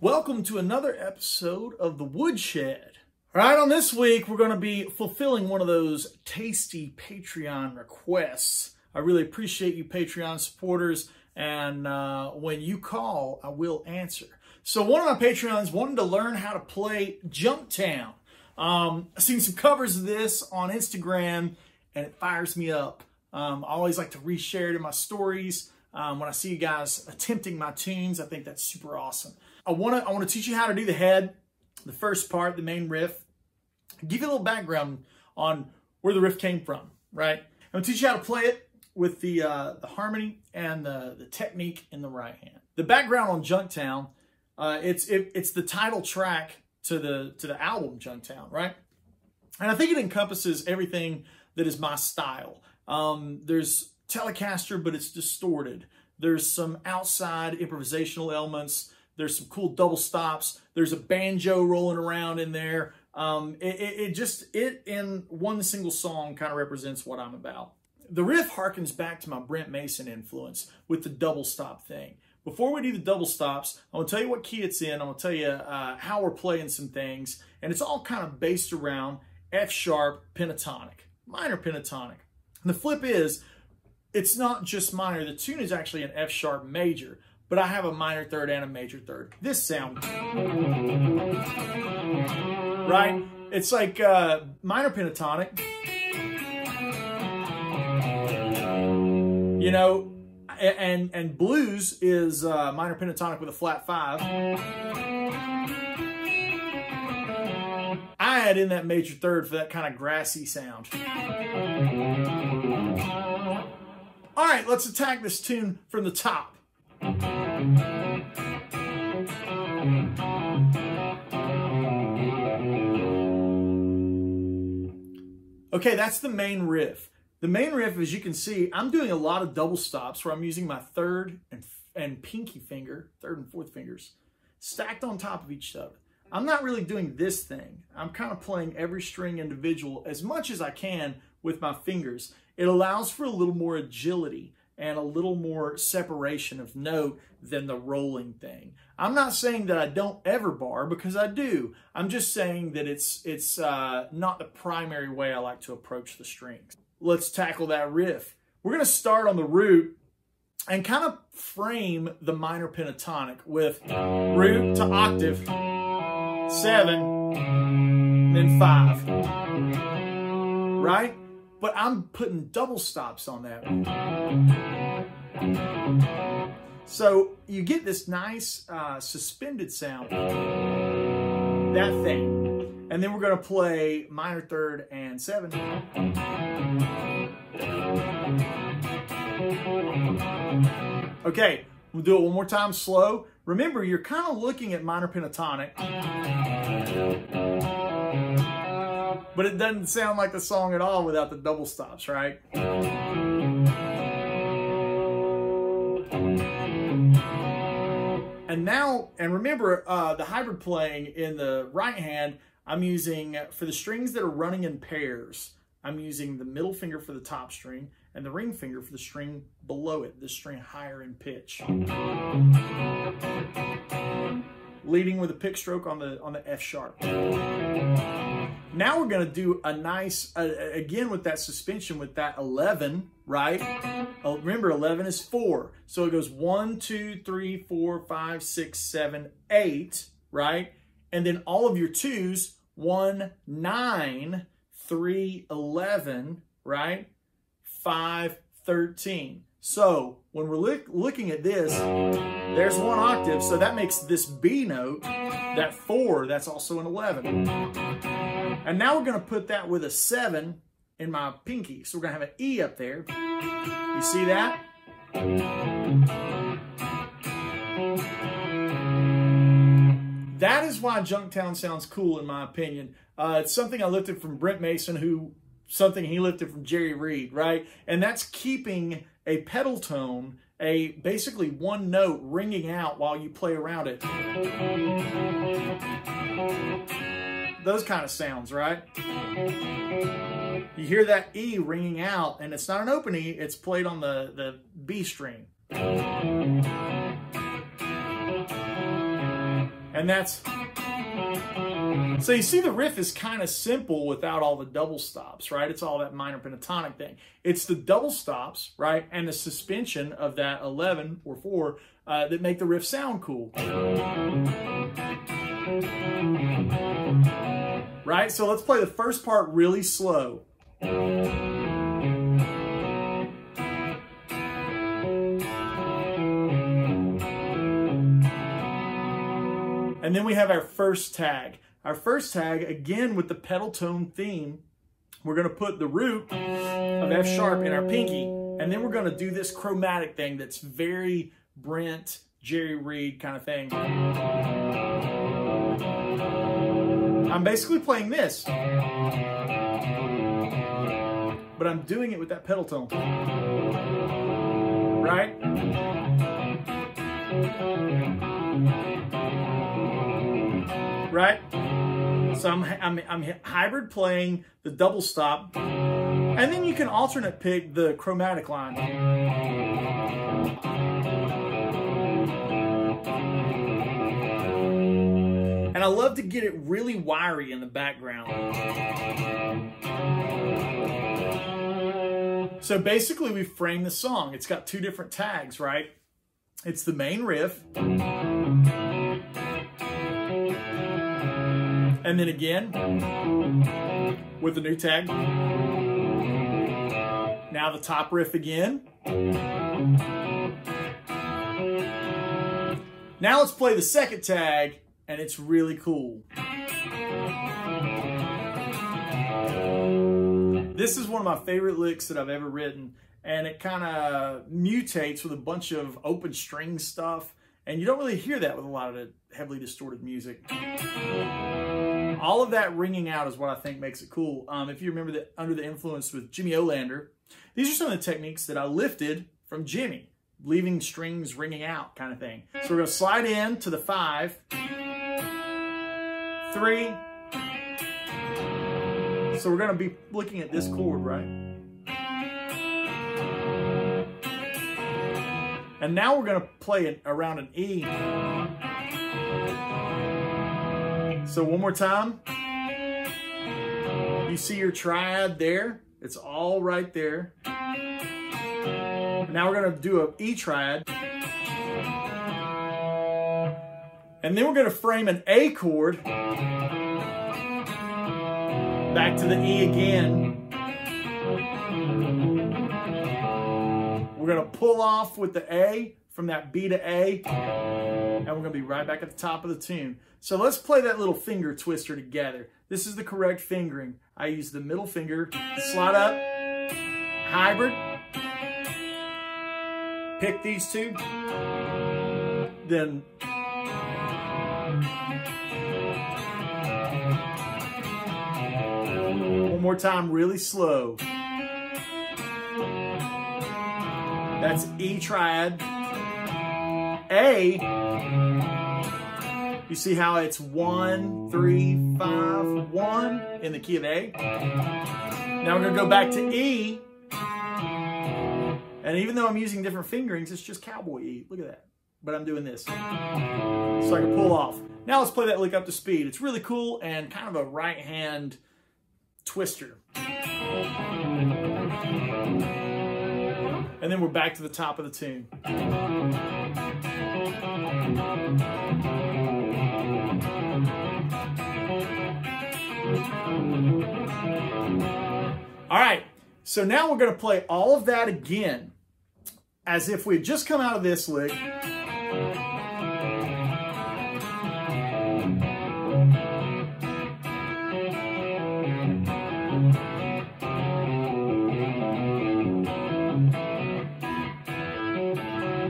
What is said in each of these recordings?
Welcome to another episode of the Woodshed. All right, on this week, we're going to be fulfilling one of those tasty Patreon requests. I really appreciate you Patreon supporters, and when you call, I will answer. So one of my Patreons wanted to learn how to play Junktown. I've seen some covers of this on Instagram, and it fires me up. I always like to reshare it in my stories. When I see you guys attempting my tunes, I think that's super awesome. I want to teach you how to do the head, the first part, the main riff. Give you a little background on where the riff came from, right? I'm going to teach you how to play it with the harmony and the technique in the right hand. The background on Junktown, it's the title track to the album Junktown, right? And I think it encompasses everything that is my style. There's Telecaster, but it's distorted. There's some outside improvisational elements. There's some cool double stops. There's a banjo rolling around in there. It in one single song kind of represents what I'm about. The riff harkens back to my Brent Mason influence with the double stop thing. Before we do the double stops, I'm going to tell you what key it's in. I'm going to tell you how we're playing some things. And it's all kind of based around F sharp pentatonic, minor pentatonic. And the flip is, it's not just minor. The tune is actually an F sharp major, but I have a minor third and a major third. This sound, right? It's like minor pentatonic, you know, and blues is minor pentatonic with a flat 5. I add in that major third for that kind of grassy sound. All right, let's attack this tune from the top. Okay, that's the main riff. The main riff, as you can see, I'm doing a lot of double stops where I'm using my third and pinky finger, third and fourth fingers, stacked on top of each other. I'm not really doing this thing. I'm kind of playing every string individual as much as I can with my fingers. It allows for a little more agility and a little more separation of note than the rolling thing. I'm not saying that I don't ever bar, because I do. I'm just saying that it's not the primary way I like to approach the strings. Let's tackle that riff. We're going to start on the root and kind of frame the minor pentatonic with root to octave, 7, then 5, right? But I'm putting double stops on that. So you get this nice suspended sound, that thing. And then we're going to play minor third and 7. Okay, we'll do it one more time slow. Remember, you're kind of looking at minor pentatonic, but it doesn't sound like the song at all without the double stops, right? And now, and remember, the hybrid playing in the right hand, I'm using, for the strings that are running in pairs, I'm using the middle finger for the top string and the ring finger for the string below it, the string higher in pitch. Leading with a pick stroke on the F sharp. Now we're going to do a nice, again with that suspension, with that 11, right? Remember, 11 is 4. So it goes 1, 2, 3, 4, 5, 6, 7, 8, right? And then all of your 2s, 1, 9, 3, 11, right? 5, 13. So when we're looking at this, there's 1 octave. So that makes this B note, that 4, that's also an 11. And now we're going to put that with a 7 in my pinky. So we're going to have an E up there. You see that? That is why Junktown sounds cool, in my opinion. It's something I lifted from Brent Mason, something he lifted from Jerry Reed, right? And that's keeping a pedal tone, basically one note ringing out while you play around it. Those kind of sounds, right? You hear that E ringing out, and it's not an open E, it's played on the B string. And that's, so you see the riff is kind of simple without all the double stops, right? It's all that minor pentatonic thing. It's the double stops, right? And the suspension of that 11 or 4 that make the riff sound cool. Right? So let's play the first part really slow. And then we have our first tag. Our first tag, again with the pedal tone theme, we're going to put the root of F sharp in our pinky, and then we're going to do this chromatic thing that's very Brent, Jerry Reed kind of thing. I'm basically playing this, but I'm doing it with that pedal tone, right? Right? So I'm hybrid playing the double stop, and then you can alternate pick the chromatic line. And I love to get it really wiry in the background. So basically we frame the song. It's got 2 different tags, right? It's the main riff. And then again, with the new tag. Now the top riff again. Now let's play the second tag, and it's really cool. This is one of my favorite licks that I've ever written, and it kind of mutates with a bunch of open string stuff, and you don't really hear that with a lot of the heavily distorted music. All of that ringing out is what I think makes it cool. If you remember that Under the Influence with Jimmy Olander, these are some of the techniques that I lifted from Jimmy, leaving strings ringing out kind of thing. So we're going to slide in to the 5, 3. So we're going to be looking at this chord, right? And now we're going to play it around an E. So one more time. You see your triad there? It's all right there. Now we're going to do an E triad. And then we're going to frame an A chord back to the E again. We're going to pull off with the A from that B to A, and we're going to be right back at the top of the tune. So let's play that little finger twister together. This is the correct fingering. I use the middle finger, slide up, hybrid, pick these 2, then one more time really slow. That's E triad. A, you see how it's 1, 3, 5, 1 in the key of A. Now we're going to go back to E. And even though I'm using different fingerings, it's just cowboy E. Look at that. But I'm doing this. So I can pull off. Now let's play that lick up to speed. It's really cool and kind of a right hand twister. And then we're back to the top of the tune. All right, so now we're going to play all of that again as if we had just come out of this lick.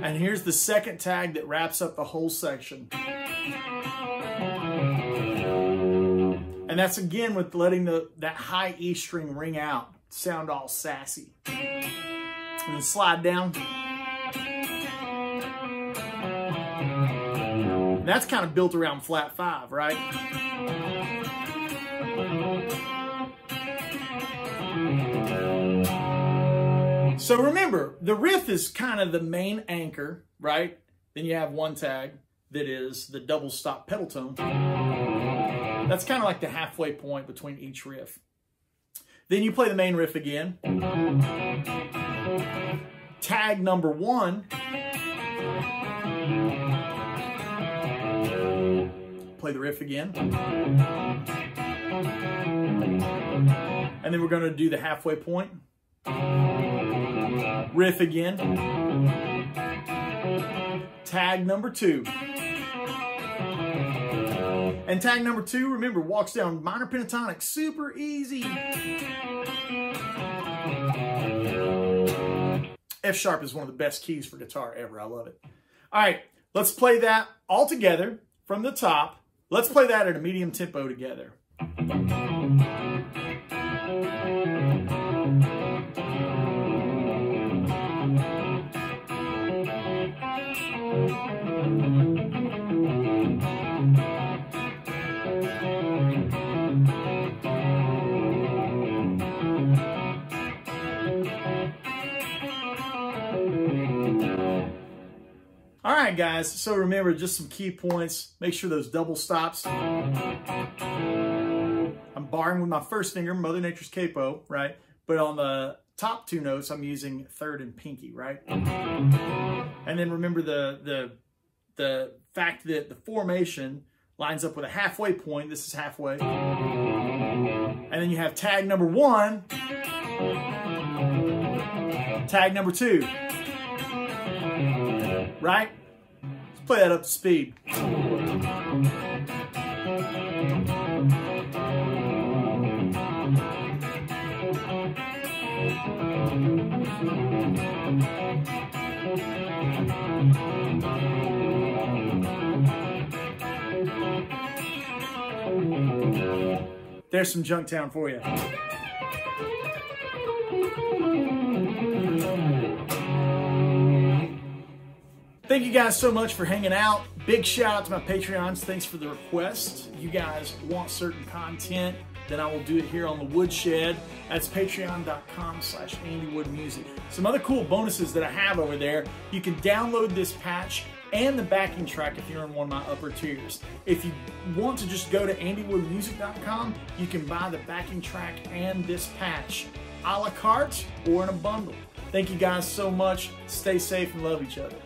And here's the second tag that wraps up the whole section. And that's again with letting that high E string ring out, sound all sassy. And then slide down. And that's kind of built around flat 5, right? So remember, the riff is kind of the main anchor, right? Then you have one tag. that is the double stop pedal tone. That's kind of like the halfway point between each riff. Then you play the main riff again. Tag number 1. Play the riff again. And then we're going to do the halfway point. Riff again. Tag number 2. And tag number 2, remember, walks down minor pentatonic, super easy. F sharp is one of the best keys for guitar ever. I love it. All right, let's play that all together from the top. Let's play that at a medium tempo together. All right, guys, so remember, just some key points. Make sure those double stops. I'm barring with my first finger, Mother Nature's capo, right? But on the top 2 notes, I'm using third and pinky, right? And then remember the fact that the formation lines up with a halfway point. This is halfway. And then you have tag number 1, tag number 2. Right? Let's play that up to speed. There's some Junktown for you. Thank you guys so much for hanging out. Big shout out to my Patreons. Thanks for the request. You guys want certain content, then I will do it here on the Woodshed. That's patreon.com/AndyWoodMusic. Some other cool bonuses that I have over there. You can download this patch and the backing track if you're in one of my upper tiers. If you want to just go to AndyWoodMusic.com, you can buy the backing track and this patch a la carte or in a bundle. Thank you guys so much. Stay safe and love each other.